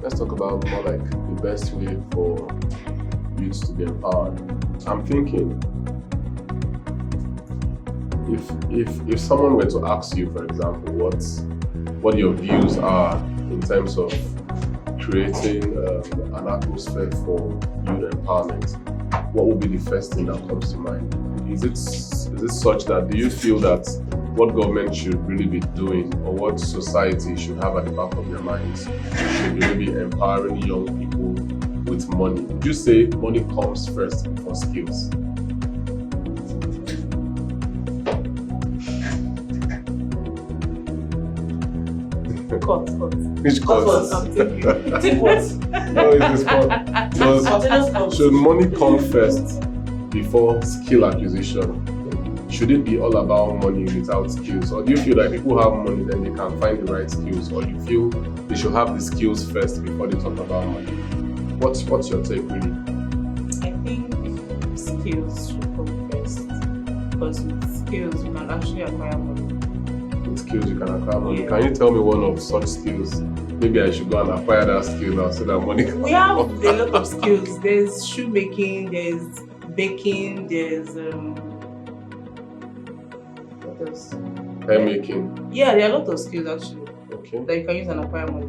let's talk about more like the best way for youths to be empowered. I'm thinking, if someone were to ask you, for example, what your views are in terms of creating an atmosphere for youth empowerment, what would be the first thing that comes to mind? Is it such that, do you feel that what government should really be doing, or what society should have at the back of their minds, should really be empowering young people with money? Would you say money comes first before skills? Cut. Which course? Take what? No, it's this one. Should money come first before skill acquisition? Should it be all about money without skills? Or do you feel like people have money, then they can find the right skills? Or you feel they should have the skills first before they talk about money? What's your take, really? I think skills should come first, because with skills you can actually acquire money. With skills you can acquire money. Yeah. Can you tell me one of such skills? Maybe I should go and acquire that skill now so that money can We have a lot of skills. There's shoemaking, there's baking, there's what else? hair making. Yeah, there are a lot of skills actually Okay. that you can use and acquire money.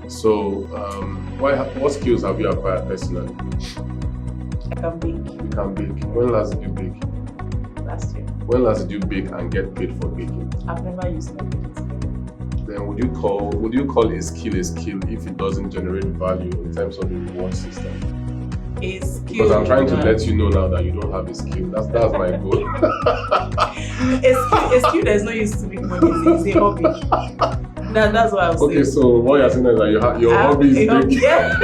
So, what skills have you acquired personally? I can bake. You can bake. When last did you bake? Last year. When last did you bake and get paid for baking? I've never used my baking skill. Then would you call a skill if it doesn't generate value in terms of the reward system? A skill. Because I'm trying to let you know now that you don't have a skill. That's my goal. a skill that is not used to make money is a hobby. That's what I'm saying. Okay, so what you're saying is that your hobby is baking. Yeah.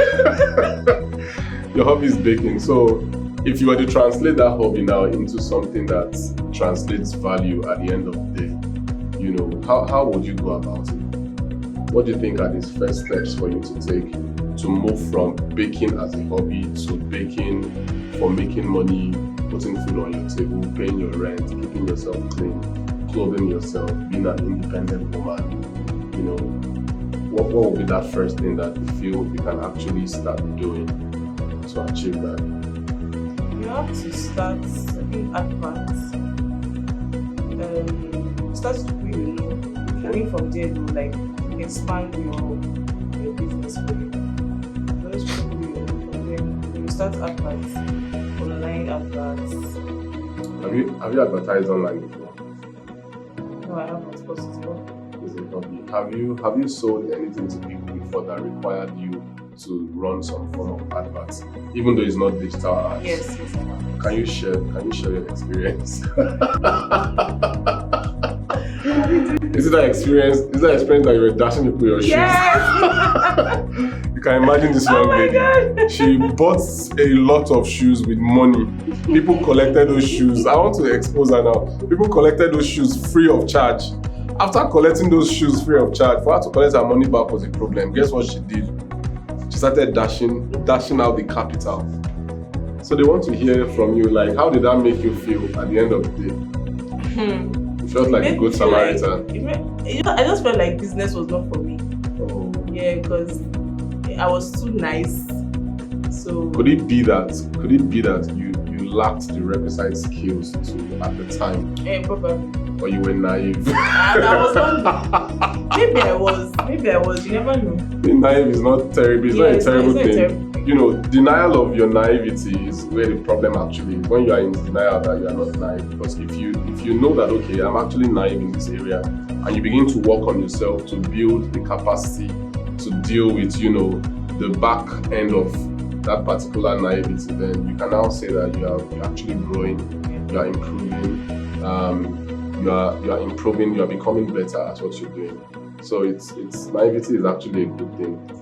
Your hobby is baking. So if you were to translate that hobby now into something that translates value at the end of the day, how would you go about it? What do you think are these first steps for you to take to move from baking as a hobby to baking for making money, putting food on your table, paying your rent, keeping yourself clean, clothing yourself, being an independent woman? What would be that first thing that you feel you can actually start doing to achieve that? You have to start, I think, advance. Start to do, going from there to like expand your business for you. Those people, from there, you start adverts, online adverts. Have you advertised online before? No, I haven't. But it's not. Is it hobby? Have you sold anything to people before that required you to run some form of adverts, even though it's not digital ads? Yes, I have. Can you share your experience? Is it that experience that you were dashing people your shoes? Yes! You can imagine this young lady. God. She bought a lot of shoes with money. People collected those shoes. I want to expose her now. People collected those shoes free of charge. After collecting those shoes free of charge, for her to collect her money back was a problem. Guess what she did? She started dashing out the capital. So they want to hear from you, like, how did that make you feel at the end of the day? You felt like a good Samaritan. I just felt like business was not for me. Oh. Yeah, because I was too nice. So Could it be that you lacked the requisite skills at the time? probably. Or you were naive? And I was not. Maybe I was. You never know. Being naive is not terrible. It's not a terrible thing. terrible. Denial of your naivety is where the problem actually is. When you are in denial that you are not naive, because if you know that, okay, I'm actually naive in this area, and you begin to work on yourself to build the capacity to deal with, the back end of that particular naivety, then you can now say that you're actually growing, you are improving, you are improving, you are becoming better at what you're doing. So it's naivety is actually a good thing.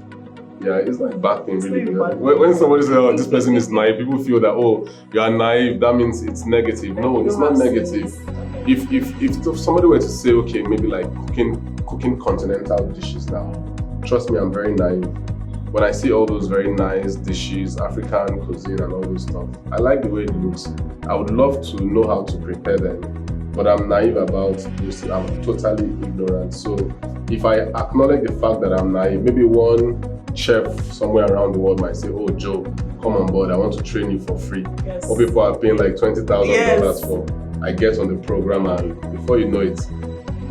Yeah, it's not a bad thing, really. When somebody says, "Oh, this person is naive," people feel that, "Oh, you are naive," that means it's negative. No, it's not negative. If somebody were to say, okay, maybe like cooking continental dishes now, trust me, I'm very naive. When I see all those very nice dishes, African cuisine and all those stuff, I like the way it looks. I would love to know how to prepare them. but I'm naive about this. I'm totally ignorant. So if I acknowledge the fact that I'm naive, maybe one chef somewhere around the world might say, "Oh, Joe, come on board. I want to train you for free." Yes. Or people are paying like $20,000 Yes. for. I get on the program, and before you know it,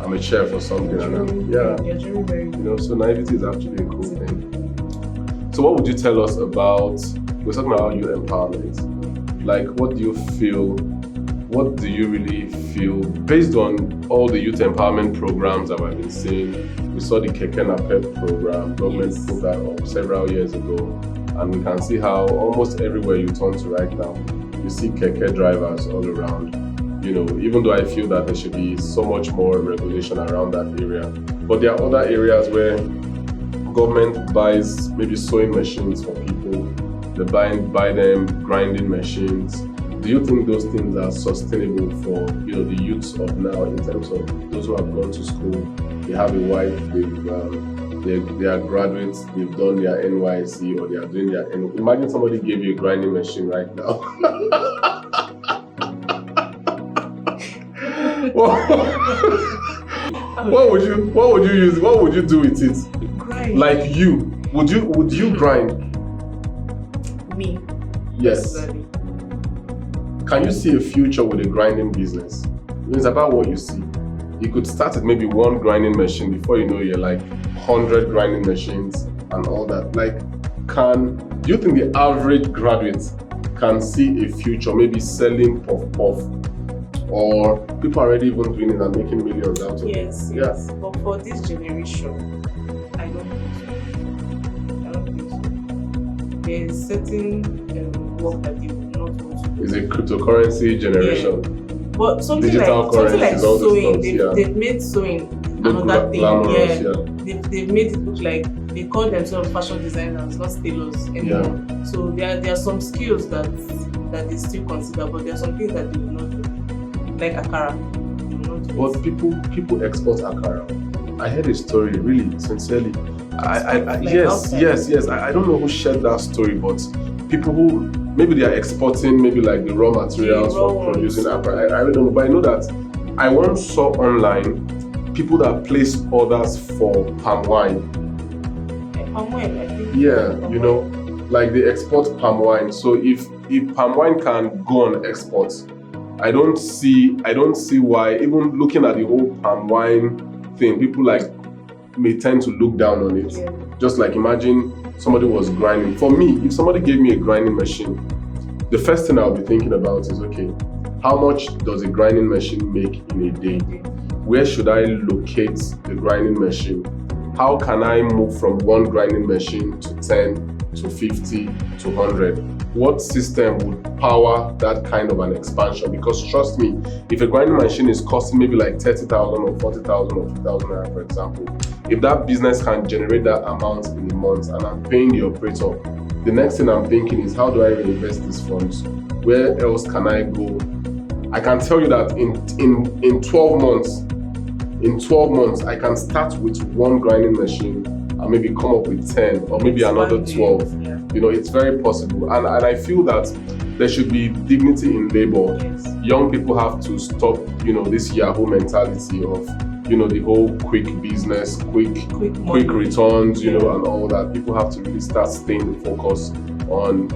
I'm a chef or something. You're doing very good. You know, so naivety is actually a cool thing. So what would you tell us about, we're talking about youth empowerment. Like, what do you really feel, based on all the youth empowerment programs that we've been seeing? We saw the Keke Napep program, government put that up several years ago, and we can see how almost everywhere you turn to right now, you see Keke drivers all around. You know, even though I feel that there should be so much more regulation around that area. But there are other areas where government buys maybe sewing machines for people. They buy them grinding machines. Do you think those things are sustainable for, you know, the youths of now, in terms of those who have gone to school, they have a wife, they are graduates, they've done their NYC, or they are doing their imagine somebody gave you a grinding machine right now. What would you use? What would you do with it? Grind. Like you, would you grind? Me. Yes. Personally. Can you see a future with a grinding business? It's about what you see. You could start with maybe one grinding machine, before you know you're like 100 grinding machines and all that. Like, do you think the average graduate can see a future maybe selling puff, or people are already even doing it and making millions out of it? Yes. But for this generation, I don't think so. There's certain work that they will not want to do. It's a cryptocurrency generation. Yeah. But something Digital like currencies, all those sewing, stuff, they've made sewing Look another thing. glamorous, Yeah. They've made it look like they call themselves fashion designers, not tailors anymore. Yeah. So there are some skills that they still consider, but there are some things that they will not do. Like akara. They will not do. But people export akara. I heard a story, really, sincerely. Yes. I don't know who shared that story, but people who maybe they are exporting maybe like the raw materials for producing akara. I don't know, but I know that I once saw online people that place orders for palm wine. Palm wine, I think. Yeah, you know, like they export palm wine. So if palm wine can go on export, I don't see why, even looking at the whole palm wine thing, people like may tend to look down on it. Yeah. Just like, imagine somebody was grinding. For me, if somebody gave me a grinding machine, the first thing I'll be thinking about is, okay, how much does a grinding machine make in a day? Where should I locate the grinding machine? How can I move from one grinding machine to 10 to 50 to 100? What system would power that kind of an expansion? Because trust me, if a grinding machine is costing maybe like 30,000 or 40,000 or 50,000 naira, for example, if that business can generate that amount in a month and I'm paying the operator, the next thing I'm thinking is, how do I reinvest these funds? Where else can I go? I can tell you that in 12 months, I can start with one grinding machine and maybe come up with 10 or maybe another 12. Yeah. You know, it's very possible. And I feel that there should be dignity in labor. Yes. Young people have to stop, you know, this Yahoo mentality of, you know, the whole quick business, quick returns, you know, and all that. People have to really start staying the focus on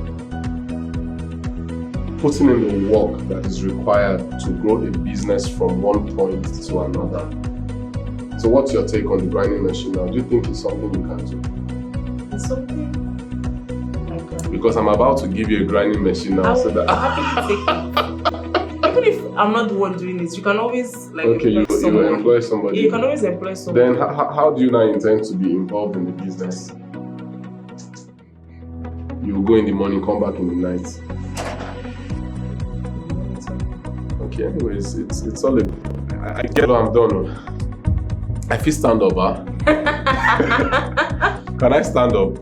putting in the work that is required to grow a business from one point to another. So what's your take on the grinding machine now? Do you think it's something you can do? It's something I can. Because I'm about to give you a grinding machine now, so that I'm happy to take it. Even if I'm not the one doing it, you can always like you employ somebody. You can always employ somebody. Then how do you now intend to be involved in the business? You go in the morning, come back in the night. Okay, anyways, it's all I get what I'm done. I feel stand up, huh? Can I stand up?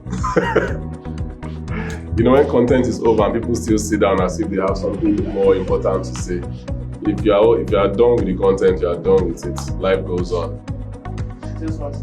You know, when content is over and people still sit down as if they have something more important to say. If you are done with the content, you are done with it. Life goes on. Just want to